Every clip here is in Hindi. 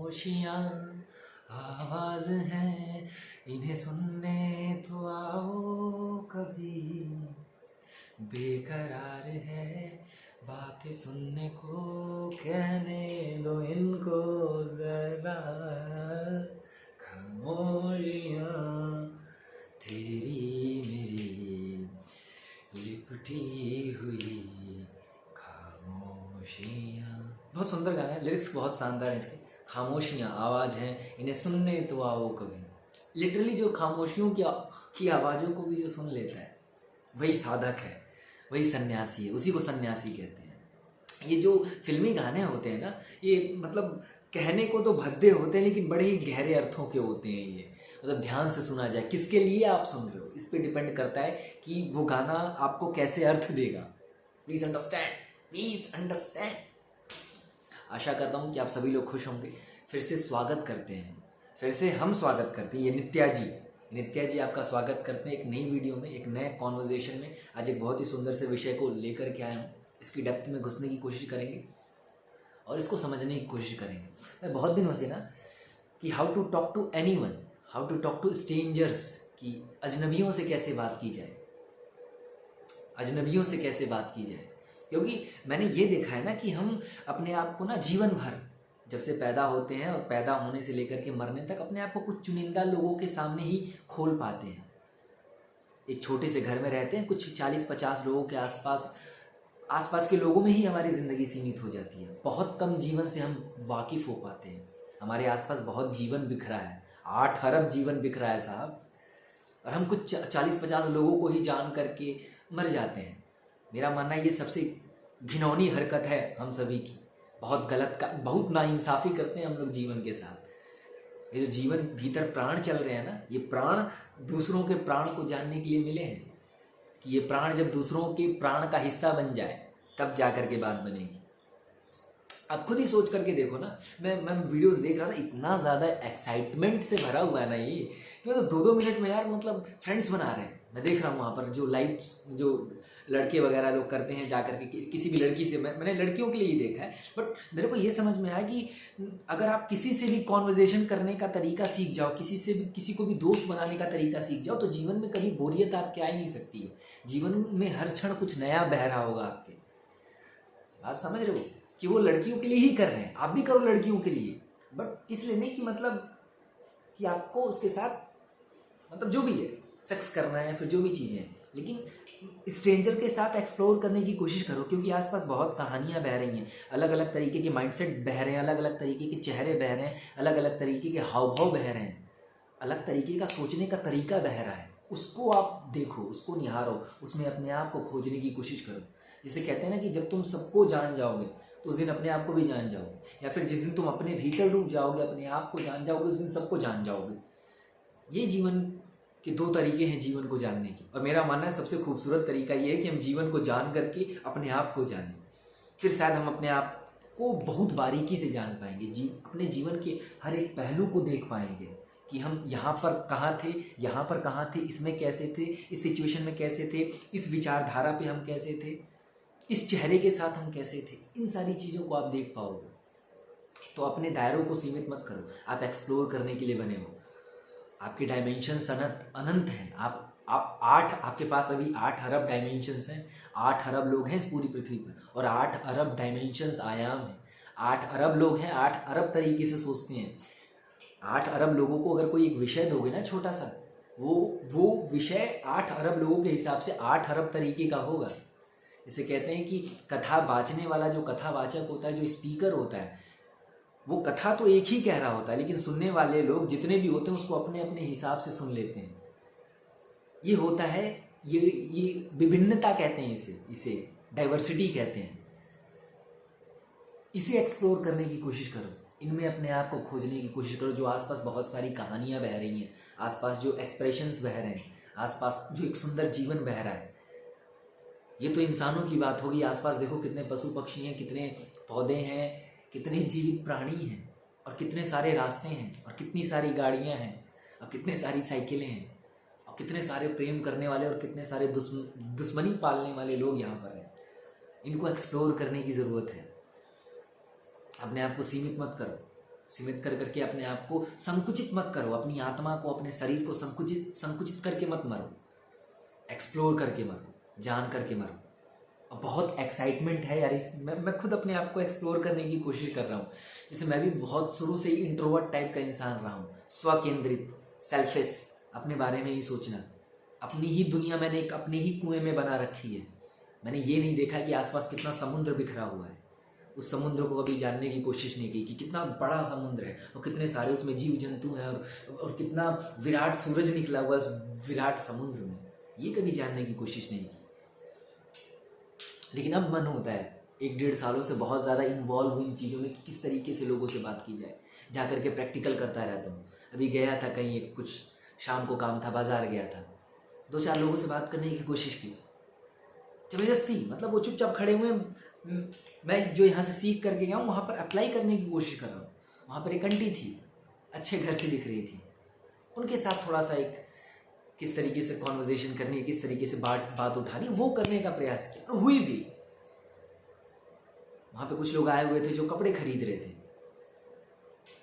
खामोशियाँ आवाज हैं, इन्हें सुनने तो आओ कभी। बेकरार है बातें सुनने को, कहने दो इनको जरा। खामोशियाँ तेरी मेरी लिपटी हुई खामोशियाँ। बहुत सुंदर गाना है, लिरिक्स बहुत शानदार है इसके। खामोशियाँ आवाज़ हैं, इन्हें सुनने तो आओ कभी। लिटरली जो खामोशियों की आवाज़ों को भी जो सुन लेता है वही साधक है, वही सन्यासी है, उसी को सन्यासी कहते हैं। ये जो फिल्मी गाने होते हैं ना, ये मतलब कहने को तो भद्दे होते हैं लेकिन बड़े ही गहरे अर्थों के होते हैं ये। मतलब ध्यान से सुना जाए, किसके लिए आप सुन रहे हो इस पे डिपेंड करता है कि वो गाना आपको कैसे अर्थ देगा। Please understand, please understand. आशा करता हूँ कि आप सभी लोग खुश होंगे। फिर से स्वागत करते हैं, फिर से हम स्वागत करते हैं। ये नित्या जी आपका स्वागत करते हैं एक नई वीडियो में, एक नए कॉन्वर्जेशन में। आज एक बहुत ही सुंदर से विषय को लेकर के आया हूँ। इसकी डेप्थ में घुसने की कोशिश करेंगे और इसको समझने की कोशिश करेंगे। मैं बहुत दिनों से ना कि how to talk to anyone, how to talk to strangers, कि अजनबियों से कैसे बात की जाए, अजनबियों से कैसे बात की जाए। क्योंकि मैंने ये देखा है ना कि हम अपने आप को ना जीवन भर, जब से पैदा होते हैं और पैदा होने से लेकर के मरने तक, अपने आप को कुछ चुनिंदा लोगों के सामने ही खोल पाते हैं। एक छोटे से घर में रहते हैं, कुछ 40-50 लोगों के आसपास के लोगों में ही हमारी ज़िंदगी सीमित हो जाती है। बहुत कम जीवन से हम वाकिफ़ हो पाते हैं। हमारे आसपास बहुत जीवन बिखरा है, 8 अरब जीवन बिखरा है साहब, और हम कुछ 40-50 लोगों को ही जान करके मर जाते हैं। मेरा मानना है ये सबसे घिनौनी हरकत है हम सभी की। बहुत गलत का, बहुत नाइंसाफ़ी करते हैं हम लोग जीवन के साथ। ये जो जीवन भीतर प्राण चल रहे हैं ना, ये प्राण दूसरों के प्राण को जानने के लिए मिले हैं कि ये प्राण जब दूसरों के प्राण का हिस्सा बन जाए तब जा कर के बात बनेगी। आप खुद ही सोच करके देखो ना, मैं वीडियोस देख रहा था, इतना ज़्यादा एक्साइटमेंट से भरा हुआ है ना ये कि मतलब 2-2 मिनट में यार मतलब फ्रेंड्स बना रहे हैं। मैं देख रहा हूँ वहाँ पर जो लाइव जो लड़के वगैरह लोग करते हैं जा करके किसी भी लड़की से, मैंने लड़कियों के लिए ही देखा है, बट मेरे को ये समझ में आया कि अगर आप किसी से भी कॉन्वर्जेशन करने का तरीका सीख जाओ, किसी को भी दोस्त बनाने का तरीका सीख जाओ, तो जीवन में कभी बोरियत आपके आ ही नहीं सकती है। जीवन में हर क्षण कुछ नया बह रहा होगा आपके। बात समझ रहे हो कि वो लड़कियों के लिए ही कर रहे हैं, आप भी करो लड़कियों के लिए, बट इसलिए नहीं कि मतलब कि आपको उसके साथ मतलब जो भी है सेक्स करना है, फिर जो भी चीज़ें हैं, लेकिन स्ट्रेंजर के साथ एक्सप्लोर करने की कोशिश करो। क्योंकि आसपास बहुत कहानियाँ बह रही हैं, अलग अलग तरीके के माइंडसेट बह रहे हैं, अलग अलग तरीके के चेहरे बह रहे हैं, अलग अलग तरीके के हाव भाव बह रहे हैं, अलग तरीके का सोचने का तरीका बह रहा है। उसको आप देखो, उसको निहारो, उसमें अपने आप को खोजने की कोशिश करो। जिसे कहते हैं ना कि जब तुम सबको जान जाओगे तो उस दिन अपने आप को भी जान जाओगे, या फिर जिस दिन तुम अपने भीतर डूब जाओगे, अपने आप को जान जाओगे, उस दिन सबको जान जाओगे। ये जीवन के 2 तरीके हैं जीवन को जानने के, और मेरा मानना है सबसे खूबसूरत तरीका ये है कि हम जीवन को जान करके अपने आप को जानें। फिर शायद हम अपने आप को बहुत बारीकी से जान पाएंगे, अपने जीवन के हर एक पहलू को देख पाएंगे कि हम यहाँ पर कहाँ थे, यहाँ पर कहाँ थे, इसमें कैसे थे, इस सिचुएशन में कैसे थे, इस विचारधारा पे हम कैसे थे, इस चेहरे के साथ हम कैसे थे। इन सारी चीज़ों को आप देख पाओगे। तो अपने दायरों को सीमित मत करो, आप एक्सप्लोर करने के लिए बने हो। आपके डायमेंशंस अनंत हैं। आपके पास अभी 8 अरब डायमेंशंस हैं। 8 अरब लोग हैं इस पूरी पृथ्वी पर, और 8 अरब डायमेंशंस आयाम हैं। 8 अरब लोग हैं, 8 अरब तरीके से सोचते हैं। 8 अरब लोगों को अगर कोई एक विषय दोगे ना छोटा सा, वो विषय 8 अरब लोगों के हिसाब से 8 अरब तरीके का होगा। इसे कहते हैं कि कथा बाचने वाला जो कथावाचक होता है, जो स्पीकर होता है, वो कथा तो एक ही कह रहा होता है, लेकिन सुनने वाले लोग जितने भी होते हैं उसको अपने अपने हिसाब से सुन लेते हैं। ये होता है, ये विभिन्नता कहते हैं, इसे डाइवर्सिटी कहते हैं। इसे एक्सप्लोर करने की कोशिश करो, इनमें अपने आप को खोजने की कोशिश करो। जो आसपास बहुत सारी कहानियाँ बह रही हैं, आसपास जो एक्सप्रेशंस बह रहे हैं, आसपास जो एक सुंदर जीवन बह रहा है, ये तो इंसानों की बात होगी। आसपास देखो कितने पशु पक्षी हैं, कितने पौधे हैं, कितने जीवित प्राणी हैं, और कितने सारे रास्ते हैं, और कितनी सारी गाड़ियाँ हैं, और कितने सारी साइकिलें हैं, और कितने सारे प्रेम करने वाले और कितने सारे दुश्मनी पालने वाले लोग यहाँ पर हैं। इनको एक्सप्लोर करने की ज़रूरत है। अपने आप को सीमित मत करो, सीमित कर करके अपने आप को संकुचित मत करो, अपनी आत्मा को, अपने शरीर को संकुचित करके मत मरो, एक्सप्लोर करके मरो, जान करके मरो। अब बहुत एक्साइटमेंट है यार, मैं खुद अपने आप को एक्सप्लोर करने की कोशिश कर रहा हूँ। जैसे मैं भी बहुत शुरू से ही इंट्रोवर्ट टाइप का इंसान रहा हूँ, स्वकेंद्रित, सेल्फिश, अपने बारे में ही सोचना, अपनी ही दुनिया मैंने एक अपने ही कुएं में बना रखी है। मैंने ये नहीं देखा कि आसपास कितना समुद्र बिखरा हुआ है, उस समुद्र को कभी जानने की कोशिश नहीं की कि कितना बड़ा समुद्र है और कितने सारे उसमें जीव जंतु हैं और कितना विराट सूरज निकला हुआ है उस विराट समुद्र में, ये कभी जानने की कोशिश नहीं की। लेकिन अब मन होता है 1-1.5 सालों से बहुत ज़्यादा इन्वॉल्व हुई इन चीज़ों में कि किस तरीके से लोगों से बात की जाए, जा करके प्रैक्टिकल करता रहता हूँ। अभी गया था कहीं, कुछ शाम को काम था, बाजार गया था, 2-4 लोगों से बात करने की कोशिश की, ज़बरदस्ती, मतलब वो चुपचाप खड़े हुए, मैं जो यहाँ से सीख करके गया हूँ वहाँ पर अप्लाई करने की कोशिश कर रहा हूँ। वहाँ पर एक आंटी थी, अच्छे घर से दिख रही थी, उनके साथ थोड़ा सा एक किस तरीके से कॉन्वर्जेशन करनी है, किस तरीके से बात उठानी, वो करने का प्रयास किया और हुई भी। वहाँ पे कुछ लोग आए हुए थे जो कपड़े खरीद रहे थे,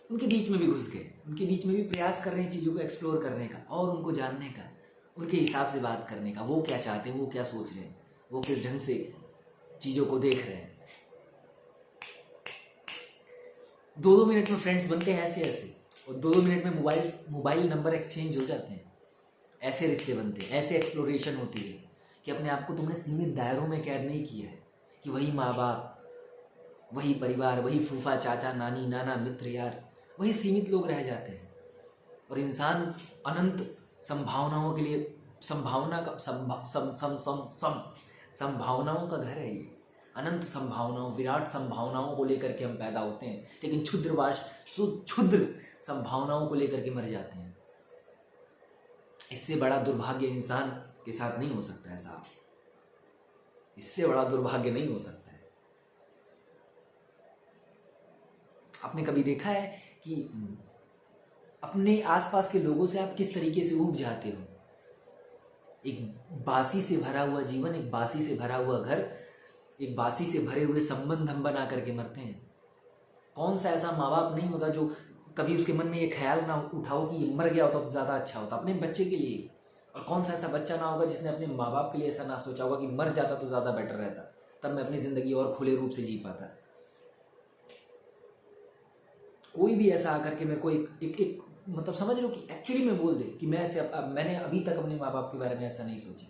उनके बीच में भी घुस गए, उनके बीच में भी प्रयास कर रहे हैं चीज़ों को एक्सप्लोर करने का और उनको जानने का, उनके हिसाब से बात करने का, वो क्या चाहते हैं, वो क्या सोच रहे हैं, वो किस ढंग से चीज़ों को देख रहे हैं। 2-2 मिनट में फ्रेंड्स बनते हैं ऐसे ऐसे, और 2-2 मिनट में मोबाइल नंबर एक्सचेंज हो जाते हैं, ऐसे रिश्ते बनते हैं, ऐसे एक्सप्लोरेशन होती है कि अपने आप को तुमने सीमित दायरों में कैद नहीं किया है कि वही माँ बाप, वही परिवार, वही फूफा चाचा नानी नाना मित्र यार, वही सीमित लोग रह जाते हैं। और इंसान अनंत संभावनाओं के लिए संभावनाओं का घर है ये, अनंत संभावनाओं, विराट संभावनाओं को लेकर के हम पैदा होते हैं, लेकिन क्षुद्र संभावनाओं को लेकर के मर जाते हैं। इससे बड़ा दुर्भाग्य इंसान के साथ नहीं हो सकता है साहब, इससे बड़ा दुर्भाग्य नहीं हो सकता है। आपने कभी देखा है कि अपने आसपास के लोगों से आप किस तरीके से ऊब जाते हो? एक बासी से भरा हुआ जीवन, एक बासी से भरा हुआ घर, एक बासी से भरे हुए संबंध हम बना करके मरते हैं। कौन सा ऐसा माँ बाप नहीं होता जो कभी उसके मन में ये ख्याल ना उठाओ कि ये मर गया होता तो ज़्यादा अच्छा होता अपने बच्चे के लिए। और कौन सा ऐसा बच्चा ना होगा जिसने अपने माँ बाप के लिए ऐसा ना सोचा होगा कि मर जाता तो ज़्यादा बेटर रहता, तब मैं अपनी ज़िंदगी और खुले रूप से जी पाता। कोई भी ऐसा आकर के मेरे को एक मतलब समझ लो कि एक्चुअली में बोल दे कि मैंने अभी तक अपने माँ बाप के बारे में ऐसा नहीं सोचा।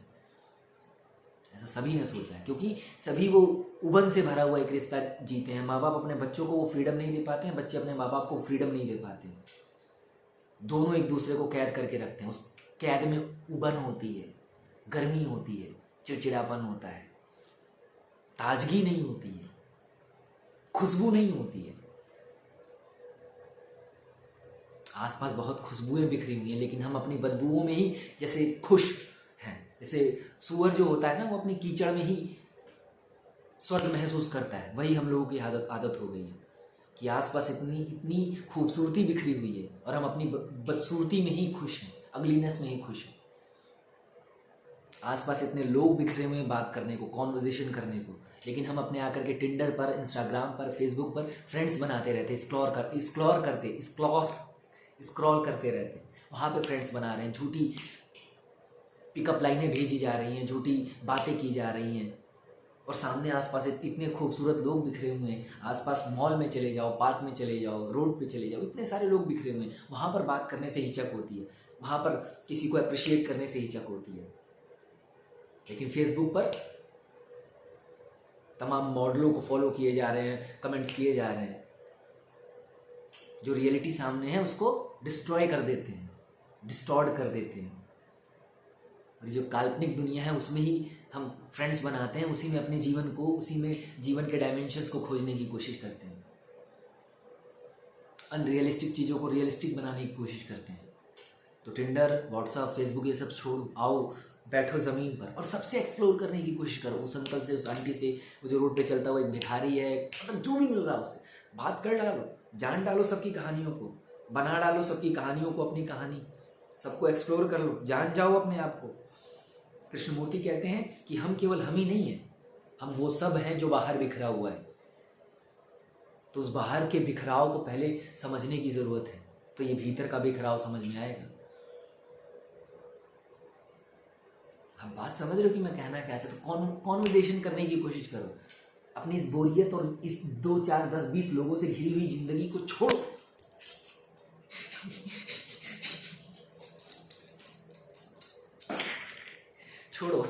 ऐसा सभी ने सोचा है, क्योंकि सभी वो उबन से भरा हुआ एक रिश्ता जीते हैं। माँ बाप अपने बच्चों को वो फ्रीडम नहीं दे पाते हैं, बच्चे अपने माँ बाप को फ्रीडम नहीं दे पाते हैं। दोनों एक दूसरे को कैद करके रखते हैं। उस कैद में उबन होती है, गर्मी होती है, चिड़चिड़ापन होता है, ताजगी नहीं होती है, खुशबू नहीं होती है। आसपास बहुत खुशबुएं बिखरी हुई हैं, लेकिन हम अपनी बदबुओं में ही जैसे खुश हैं। जैसे सूअर जो होता है ना, वो अपनी कीचड़ में ही स्वर्ग महसूस करता है, वही हम लोगों की आदत हो गई है कि आसपास इतनी खूबसूरती बिखरी हुई है और हम अपनी बदसूरती में ही खुश हैं, अगलीनेस में ही खुश हैं। आसपास इतने लोग बिखरे हुए हैं बात करने को, कॉन्वर्जेशन करने को, लेकिन हम अपने आकर के टिंडर पर, इंस्टाग्राम पर, फेसबुक पर फ्रेंड्स बनाते रहते, स्क्रॉल करते रहते, वहाँ पे फ्रेंड्स बना रहे हैं, झूठी पिकअप लाइनें भेजी जा रही हैं, झूठी बातें की जा रही हैं, और सामने आसपास इतने खूबसूरत लोग बिखरे हुए हैं। आसपास मॉल में चले जाओ, पार्क में चले जाओ, रोड पे चले जाओ, इतने सारे लोग बिखरे हुए हैं। वहाँ पर बात करने से हिचक होती है, वहाँ पर किसी को अप्रिशिएट करने से हिचक होती है। लेकिन फेसबुक पर तमाम मॉडलों को फॉलो किए जा रहे हैं, कमेंट्स किए जा रहे हैं, जो रियलिटी सामने है उसको डिस्ट्रॉय कर देते हैं, डिस्टॉर्ट कर देते हैं। और जो काल्पनिक दुनिया है उसमें ही हम फ्रेंड्स बनाते हैं, उसी में अपने जीवन को, उसी में जीवन के डायमेंशंस को खोजने की कोशिश करते हैं, अनरियलिस्टिक चीज़ों को रियलिस्टिक बनाने की कोशिश करते हैं। तो टिंडर, व्हाट्सएप, फेसबुक ये सब छोड़ो, आओ बैठो ज़मीन पर और सबसे एक्सप्लोर करने की कोशिश करो। उस अंकल से, उस आंटी से, वो जो रोड पे चलता हुआ एक भिखारी है, मतलब जो भी मिल रहा है उससे बात कर डालो, जान डालो सबकी कहानियों को, बना डालो सबकी कहानियों को अपनी कहानी, सबको एक्सप्लोर कर लो, जान जाओ अपने आप को। कृष्णमूर्ति कहते हैं कि हम केवल हम ही नहीं हैं, हम वो सब हैं जो बाहर बिखरा हुआ है। तो उस बाहर के बिखराव को पहले समझने की ज़रूरत है, तो ये भीतर का बिखराव समझ में आएगा। आप बात समझ रहे हो कि मैं कहना क्या चाहता हूँ? कॉन्वर्सेशन करने की कोशिश करो। अपनी इस बोरियत और इस 2 4 10 20 लोगों से घिरी हुई जिंदगी को छोड़ो। छोड़ो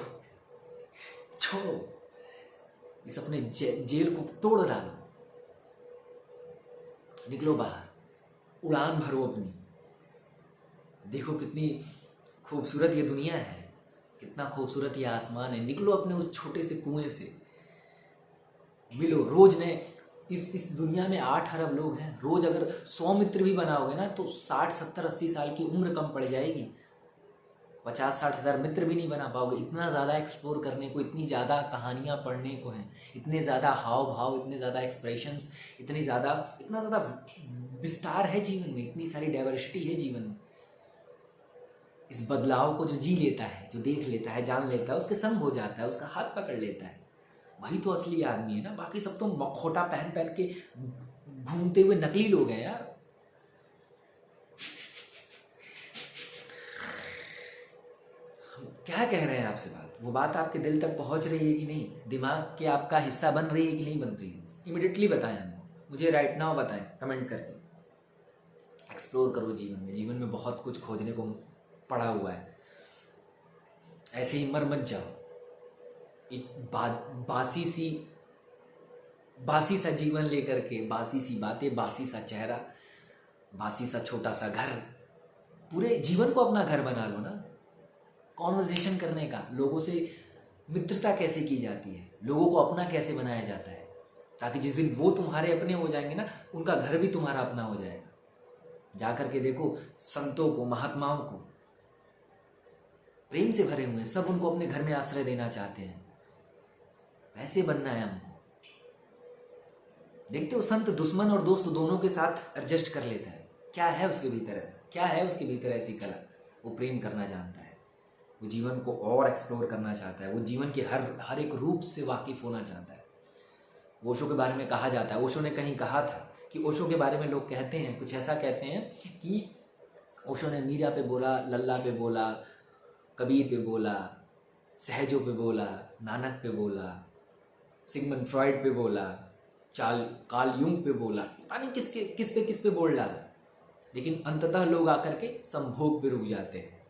छोड़ो, इस अपने जेल को तोड़ डालो, निकलो बाहर, उड़ान भरो अपनी। देखो कितनी खूबसूरत ये दुनिया है, कितना खूबसूरत ये आसमान है। निकलो अपने उस छोटे से कुएं से, मिलो रोज नए। इस दुनिया में 8 अरब लोग हैं। रोज अगर 100 मित्र भी बनाओगे ना तो 60 70 80 साल की उम्र कम पड़ जाएगी। 50-60 हज़ार मित्र भी नहीं बना पाओगे। इतना ज़्यादा एक्सप्लोर करने को, इतनी ज़्यादा कहानियाँ पढ़ने को हैं, इतने ज़्यादा हाव भाव, इतने ज़्यादा एक्सप्रेशंस, इतना ज़्यादा विस्तार है जीवन में, इतनी सारी डाइवर्सिटी है जीवन में। इस बदलाव को जो जी लेता है, जो देख लेता है, जान लेता है, उसके संग हो जाता है, उसका हाथ पकड़ लेता है, वही तो असली आदमी है ना। बाकी सब तो मखौटा पहन पहन के घूमते हुए नकली लोग हैं यार। क्या कह रहे हैं आपसे बात? वो बात आपके दिल तक पहुंच रही है कि नहीं? दिमाग के आपका हिस्सा बन रही है कि नहीं बन रही है? इमिडिएटली बताएं हमको, मुझे राइट नाउ बताएं कमेंट करके। एक्सप्लोर करो जीवन में, जीवन में बहुत कुछ खोजने को पड़ा हुआ है। ऐसे ही मर मत जाओ। एक बासी सा जीवन लेकर के, बासी सी बातें, बासी सा चेहरा, बासी सा छोटा सा घर, पूरे जीवन को अपना घर बना लो ना। कॉन्वर्सेशन करने का, लोगों से मित्रता कैसे की जाती है, लोगों को अपना कैसे बनाया जाता है, ताकि जिस दिन वो तुम्हारे अपने हो जाएंगे ना, उनका घर भी तुम्हारा अपना हो जाएगा। जा करके देखो संतों को, महात्माओं को, प्रेम से भरे हुए हैं, सब उनको अपने घर में आश्रय देना चाहते हैं। वैसे बनना है हमको। देखते हो संत दुश्मन और दोस्त दोनों के साथ एडजस्ट कर लेता है। क्या है उसके भीतर ऐसा? क्या है उसके भीतर ऐसी कला? वो प्रेम करना जानता है, वो जीवन को और एक्सप्लोर करना चाहता है, वो जीवन के हर एक रूप से वाकिफ होना चाहता है। ओशो के बारे में कहा जाता है, ओशो ने कहीं कहा था कि ओशो के बारे में लोग कहते हैं, कुछ ऐसा कहते हैं कि ओशो ने मीरा पे बोला, लल्ला पे बोला, कबीर पे बोला, सहजों पे बोला, नानक पे बोला, सिगमंड फ्रॉइड पे बोला, कार्ल युंग पे बोला, पता नहीं किस पे बोल डाला, लेकिन अंततः लोग आकर के संभोग पे रुक जाते हैं।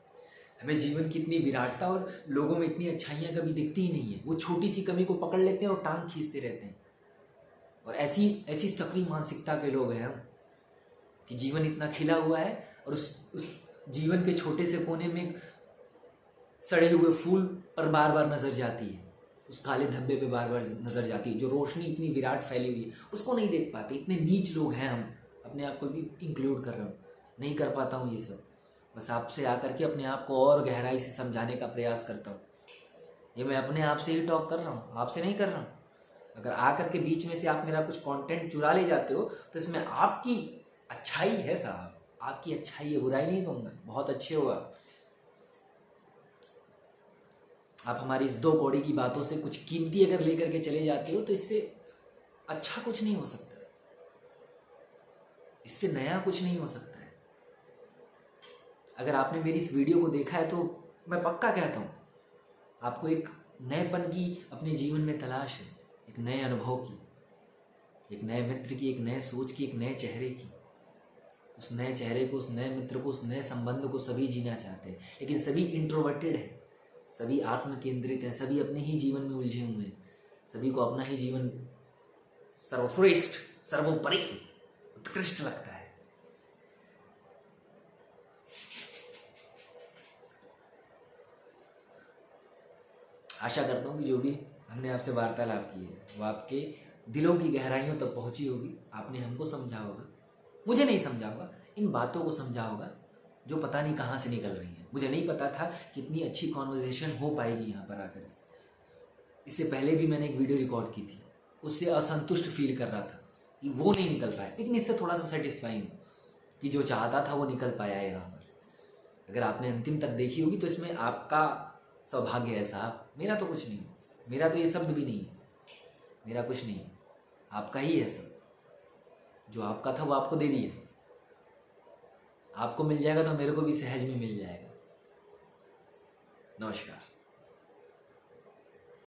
हमें जीवन की इतनी विराटता और लोगों में इतनी अच्छाइयाँ कभी दिखती ही नहीं है। वो छोटी सी कमी को पकड़ लेते हैं और टांग खींचते रहते हैं। और ऐसी सक्रिय मानसिकता के लोग हैं हम कि जीवन इतना खिला हुआ है और उस जीवन के छोटे से कोने में सड़े हुए फूल पर बार बार नजर जाती है, उस काले धब्बे पे बार बार नजर जाती है। जो रोशनी इतनी विराट फैली हुई है उसको नहीं देख पाते। इतने नीच लोग हैं हम, अपने आप को भी इंक्लूड कर रहा हूँ, नहीं कर पाता हूँ ये सब। बस आपसे आकर के अपने आप को और गहराई से समझाने का प्रयास करता हूँ। ये मैं अपने आप से ही टॉक कर रहा हूँ, आपसे नहीं कर रहा हूँ। अगर आकर के बीच में से आप मेरा कुछ कंटेंट चुरा ले जाते हो तो इसमें आपकी अच्छाई है साहब, आपकी अच्छाई है, बुराई नहीं कहूँगा, बहुत अच्छे हो आप हमारी इस 2 कौड़ी की बातों से कुछ कीमती अगर लेकर के चले जाते हो तो इससे अच्छा कुछ नहीं हो सकता, इससे नया कुछ नहीं हो सकता है। अगर आपने मेरी इस वीडियो को देखा है तो मैं पक्का कहता हूँ आपको एक नएपन की अपने जीवन में तलाश है, एक नए अनुभव की, एक नए मित्र की, एक नए सोच की, एक नए चेहरे की। उस नए चेहरे को, उस नए मित्र को, उस नए संबंध को सभी जीना चाहते हैं, लेकिन सभी इंट्रोवर्टेड है, सभी आत्म केंद्रित हैं, सभी अपने ही जीवन में उलझे हुए हैं। सभी को अपना ही जीवन सर्वश्रेष्ठ, सर्वोपरि, उत्कृष्ट लगता है। आशा करता हूँ कि जो भी हमने आपसे वार्तालाप की है वो आपके दिलों की गहराइयों तक पहुँची होगी। आपने हमको समझा होगा, मुझे नहीं समझा होगा, इन बातों को समझा होगा जो पता नहीं कहाँ से निकल रही हैं। मुझे नहीं पता था कि इतनी अच्छी कॉन्वर्जेशन हो पाएगी यहाँ पर आकर। इससे पहले भी मैंने एक वीडियो रिकॉर्ड की थी, उससे असंतुष्ट फील कर रहा था कि वो नहीं निकल पाया, लेकिन इससे थोड़ा सा सेटिस्फाई हूँ कि जो चाहता था वो निकल पाया है यहाँ पर। अगर आपने अंतिम तक देखी होगी तो इसमें आपका सौभाग्य है साहब, मेरा तो कुछ नहीं है, मेरा तो ये शब्द भी नहीं है, मेरा कुछ नहीं है, आपका ही है सब। जो आपका था वो आपको दे दिया, आपको मिल जाएगा तो मेरे को भी सहज में मिल जाएगा। नमस्कार।